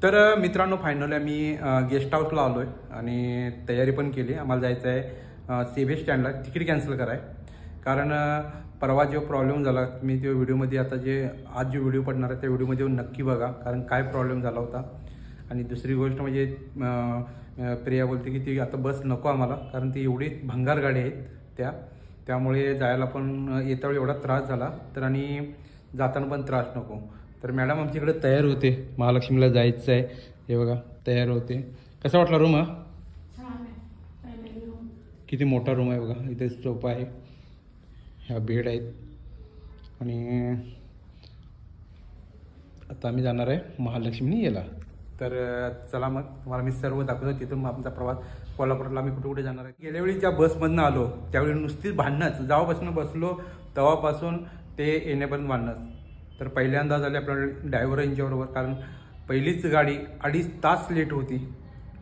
तर मित्रांनो फायनली आम्ही गेस्ट हाऊसला आलो आहे आणि तयारी पण केली. आम्हाला जायचं आहे सीबीएस स्टँडला. तिकीट कॅन्सल कराय कारण परवा जो प्रॉब्लेम झाला मी त्या व्हिडिओमध्ये आता आज जो व्हिडिओ पडणार आहे त्या व्हिडिओमध्ये नक्की बघा कारण काय प्रॉब्लेम झाला होता. आणि दुसरी गोष्ट म्हणजे प्रिया बोलते की ती आता बस नको आम्हाला कारण ती एवढी भंगार गाडी आहेत त्यामुळे जायला पण येता वेळी एवढा त्रास झाला तर आणि जाताना पण त्रास नको. तर मॅडम आमच्याकडे तयार होते महालक्ष्मीला जायचं आहे. हे बघा तयार होते. कसा वाटला रूम? किती मोठा रूम आहे बघा. इथे सोफा आहे, ह्या बेड आहेत आणि आता आम्ही जाणार आहे महालक्ष्मी याला. तर चला मग तुम्हाला मी सर्व दाखवतो. तिथून मग आमचा प्रवास कोल्हापूरला आम्ही कुठे कुठे जाणार आहे. गेल्या वेळी ज्या बसमधनं आलो त्यावेळी नुसतीच भांडणंच. जेव्हापासून बसलो तेव्हापासून ते येण्यापर्यंत भांडणंच. तर पहिल्यांदा झाले आपल्याला ड्रायव्हर यांच्याबरोबर कारण पहिलीच गाडी 2.5 तास लेट होती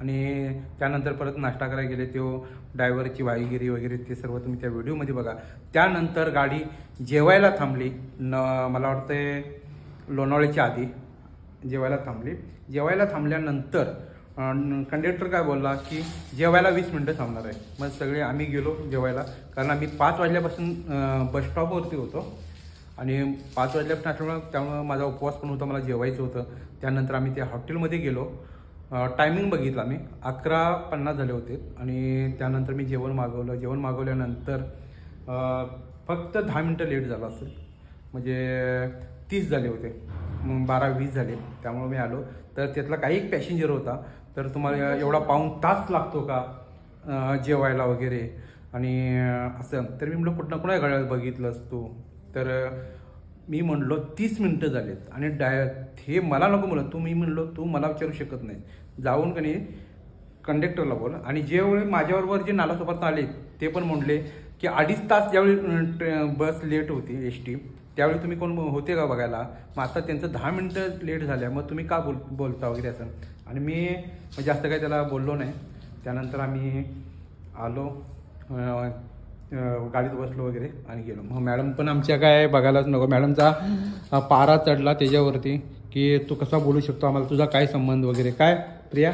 आणि त्यानंतर परत नाश्ता करायला गेले. तो ड्रायव्हरची वाईगिरी वगैरे ते सर्व तुम्ही त्या व्हिडिओमध्ये बघा. त्यानंतर गाडी जेवायला थांबली. मला वाटतं लोणावळ्याच्या आधी जेवायला थांबली. जेवायला थांबल्यानंतर कंडक्टर काय बोलला की जेवायला 20 मिनटं थांबणार आहे. मग सगळे आम्ही गेलो जेवायला कारण आम्ही 5 वाजल्यापासून बस स्टॉपवरती होतो आणि 5 वाजल्यापासून असल्यामुळं त्यामुळं माझा उपवास पण होता, मला जेवायचं होतं. त्यानंतर आम्ही त्या हॉटेलमध्ये गेलो. टायमिंग बघितलं आम्ही 11:50 झाले होते आणि त्यानंतर मी जेवण मागवलं. जेवण मागवल्यानंतर फक्त 10 मिनटं लेट झालं असेल म्हणजे 30 झाले होते. मग 12-20 झाले त्यामुळे मी आलो. तर त्यातला काही एक पॅसेंजर होता तर तुम्हाला एवढा पाऊण तास लागतो का जेवायला वगैरे आणि असं. तर मी म्हटलं कुठं कुणा घड्याळ बघितलंस तू? तर मी म्हणलो 30 मिनटं झालेत आणि हे मला नको बोला तू. मी म्हणलो तू मला विचारू शकत नाही, जाऊन का नाही कंडक्टरला बोल. आणि जेवढे माझ्याबरोबर जे नालासोबत आले ते पण म्हणले की 2.5 तास ज्यावेळी बस लेट होती ST त्यावेळी तुम्ही कोण होते का बघायला. मग आता त्यांचं 10 मिनटं लेट झाल्या मग तुम्ही का बोलता वगैरे असं. आणि मी जास्त काही त्याला बोललो नाही. त्यानंतर आम्ही आलो गाडीत बसलो वगैरे आणि गेलो. मग मॅडम पण आमच्या काय बघायलाच नको. मॅडमचा पारा चढला त्याच्यावरती की तू कसा बोलू शकतो, आम्हाला तुझा काय संबंध वगैरे. काय प्रिया?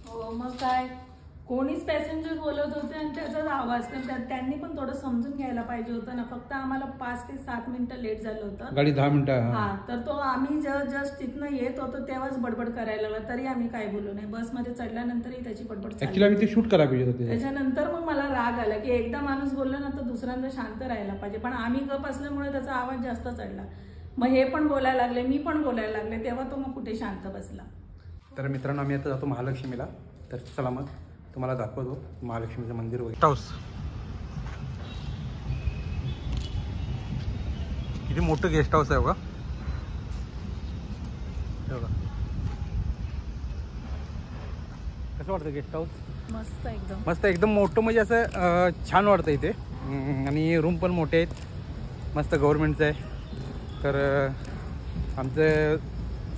हो मग काय कोणीच पॅसेंजर बोलत होते आणि त्याचाच आवाज. त्यांनी पण थोडं समजून घ्यायला पाहिजे होतं ना. फक्त आम्हाला 5 ते 7 मिनिटं लेट झालं होतं. गाडी 10 मिनिटं. हा तर तो आम्ही जस्ट तिथनं येत होतो तेव्हाच बडबड करायला लागला तरी आम्ही काय बोललो नाही. बसमध्ये चढल्यानंतरही त्याची बडबड. ऍक्च्युअली आम्ही ते शूट करायला पाहिजे होते. त्याच्यानंतर मग मला राग आला की एकदा माणूस बोलला ना तर दुसऱ्यांदा शांत राहायला पाहिजे. पण आम्ही गप असल्यामुळे त्याचा आवाज जास्त चढला. मग हे पण बोलायला लागले, मी पण बोलायला लागले, तेव्हा तो मग कुठे शांत बसला. तर मित्रांनो आम्ही आता जातो महालक्ष्मीला. तर चला मग तुम्हाला दाखवतो महालक्ष्मीचं मंदिर वगैरे. हाऊस किती मोठं गेस्ट हाऊस आहे बघा. कसं वाटतं गेस्ट हाऊस? मस्त एकदम मस्त एकदम मोठं म्हणजे असं छान वाटतं इथे. आणि रूम पण मोठे आहेत. मस्त गव्हर्नमेंटचं आहे. तर आमचं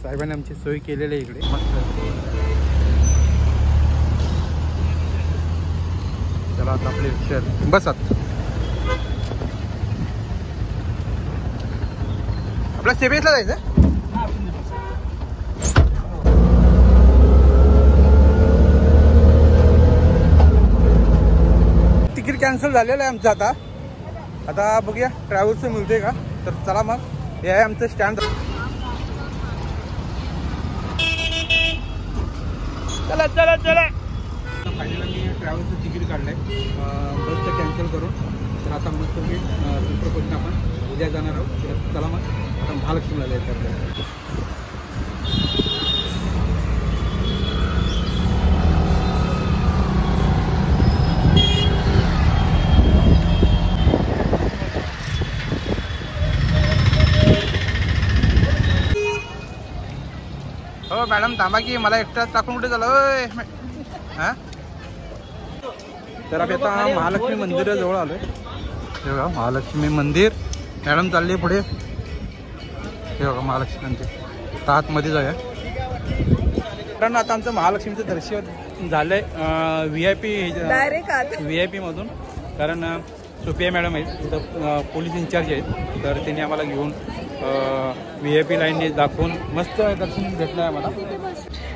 साहेबांनी आमची सोय केलेली आहे इकडे मस्त. चला आता आपले रिक्षा बसत आपल्या सीबीएसला जायचं. तिकीट कॅन्सल झालेलं आहे आमचं. आता बघूया ट्रॅव्हल्सचं मिळते का. तर चला मग हे आहे आमचं स्टँड. चला चला चला. फायनली मी ट्रॅव्हल्सचं तिकीट काढलं आहे बसचं कॅन्सल करून. तर आता मस्त मी चित्रपतीनं आपण उद्या जाणार आहोत. तर चला मग आता महालक्ष्मीला जायचं आपल्याला. हो मॅडम थांबा की मला एकटा टाकून कुठे झालं. हां तर आम्ही आता महालक्ष्मी मंदिराजवळ आलोय. हे बघा महालक्ष्मी मंदिर. मॅडम चालली पुढे. हे बघा महालक्ष्मी मंदिर. आतमध्ये जाऊया. कारण आता आमचं महालक्ष्मीचं दर्शन झालंय VIP मधून. कारण सुप्रिया मॅडम आहेत पोलीस इन्चार्ज आहेत तर त्यांनी आम्हाला घेऊन VIP लाईन दाखवून मस्त दर्शन भेटलं आहे मला.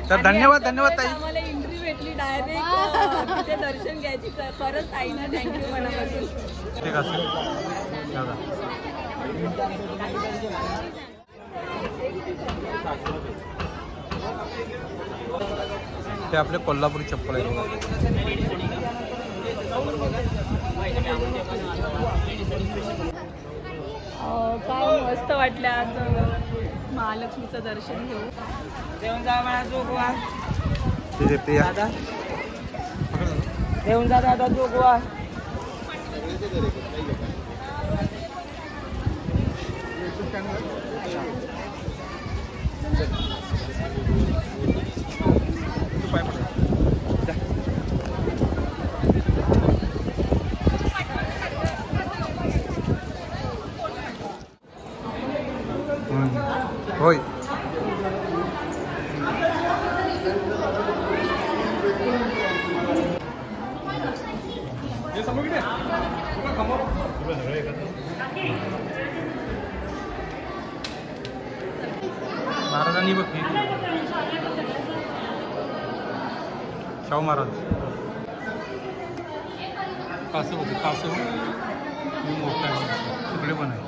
तर धन्यवाद ताई. आम्हाला एंट्री भेटली डायरेक्ट तिथे दर्शन घ्यायची. परत ताईंना थँक्यू मनापासून. ठीक असेल. ते आपले कोल्हापुरी चप्पल आहे. काय मस्त वाटलं आज महालक्ष्मीचं दर्शन घेऊ. देऊन जा मला जोगवा. दादा देऊन जा दादा जोगवा. होय. महाराजांनी बघ शाहू महाराज कासव होते. कासव मोठा आहे तिकडे पण आहे.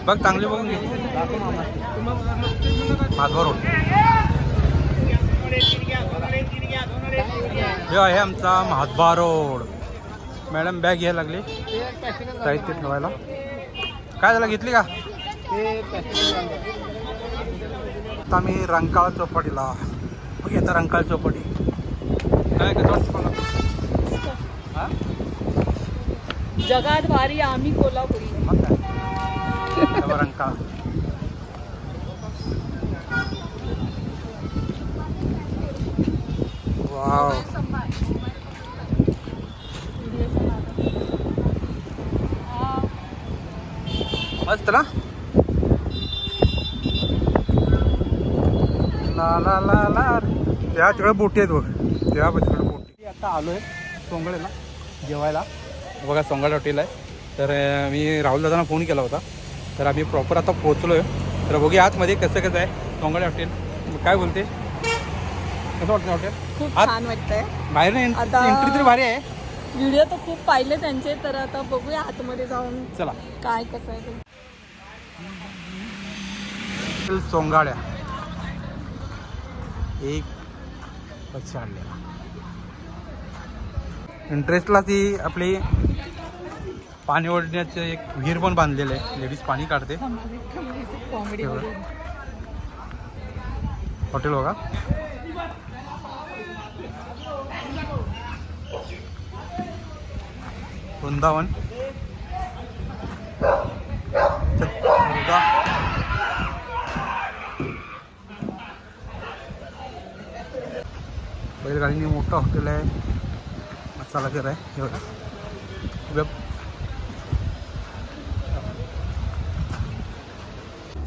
बघ चांगले बघून घे. माधवा रोड हे आहे आमचा महाद्वार रोड. मॅडम बॅग घ्यायला लागली साहित्य ठेवायला. काय झालं घेतली का? आता आम्ही रंकाळा चौपाटीला. बघ येतं रंकाळा चौपाटी. काय जगात भारी आम्ही कोल्हापुरी. रंकाळा वाव. मस्त ना. ला ला ला ला. त्या तिकडे बोटी आहेत बघ. त्या तिकडे बोटी. आता आलोय सोंगळेला जेवायला. बघा सोंगळ हॉटेल आहे. तर मी राहुल दादांना फोन केला होता. तर आम्ही प्रॉपर आता पोहोचलोय. तर बघूया आतमध्ये कसं कसं आहे सोंगळे हॉटेल. काय बोलते कसं वाटतं हॉटेल? खूप छान वाटतंय. बाहेर एंट्री तरी भारी आहे. व्हिडिओ तर खूप पाहिले त्यांचे. तर आता बघूया आतमध्ये जाऊन चला काय कसं आहे ते. सोंगाड्या एक पक्ष आणलेला. इंटरेस्टला ती आपली पाणी ओढण्याचं एक विहीर पण बांधलेलं आहे. लेडीज पाणी काढते. हॉटेल बघा. वृंदावन बैलगाडीने मोठं हॉटेल आहे. मसाला घर आहे. हे बघा.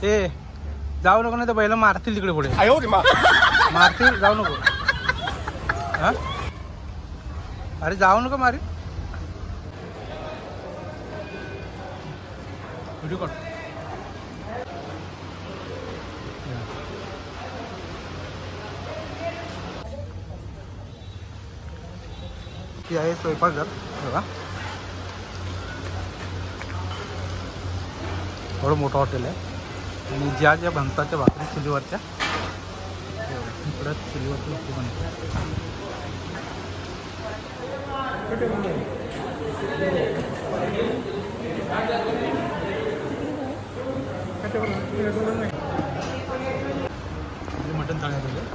ए जाऊ नको नाही तर बैल मारतील तिकडे पुढे. मारतील जाऊ नको. हा अरे जाऊ नको मारे. व्हिडिओ काढ. ती आहे स्वयंपाकघर बघा. थोडं मोठं हॉटेल आहे. आणि ज्या बनताच्या भाकरी चुलीवरच्या इकडं चुलीवरची भाकरी बनते. मटण थाळी आलेलं आहे.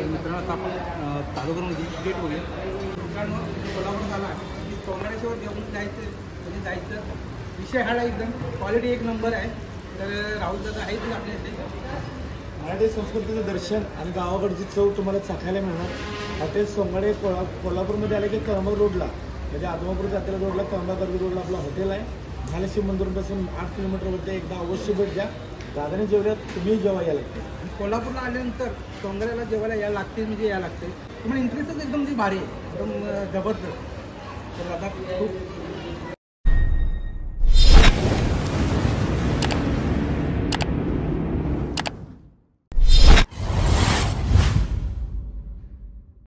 मित्रांनो आता आपण चालू करून गेट बघूया. कोल्हापूर झाला की सोंगाड्याशिवाय जेवण जायचं विषय हा एकदम क्वालिटी एक नंबर आहे. तर राहुल दादा आहेच आपल्या इथे. मराठी संस्कृतीचं दर्शन आणि गावाकडची चव तुम्हाला चाखायला मिळणार. हॉटेल सोंगाडे कोल्हापूरमध्ये आले की कळंबा रोडला म्हणजे आदमापूर जात्रा रोडला कळंबा गर्दी रोडला आपलं हॉटेल आहे. महालक्ष्मी मंदिरापासून 8 किलोमीटरवरती एकदा अवश्य भेट द्या. दादाने जेवल्यात तुम्ही जेव्हा यायला लागते. आणि कोल्हापूरला आल्यानंतर सोंगऱ्याला जेवायला यायला लागते म्हणजे यायला लागते. तुम्हाला इंटरेस्टच एकदम जी भारी आहे एकदम जबरदस्त. तर दादा खूप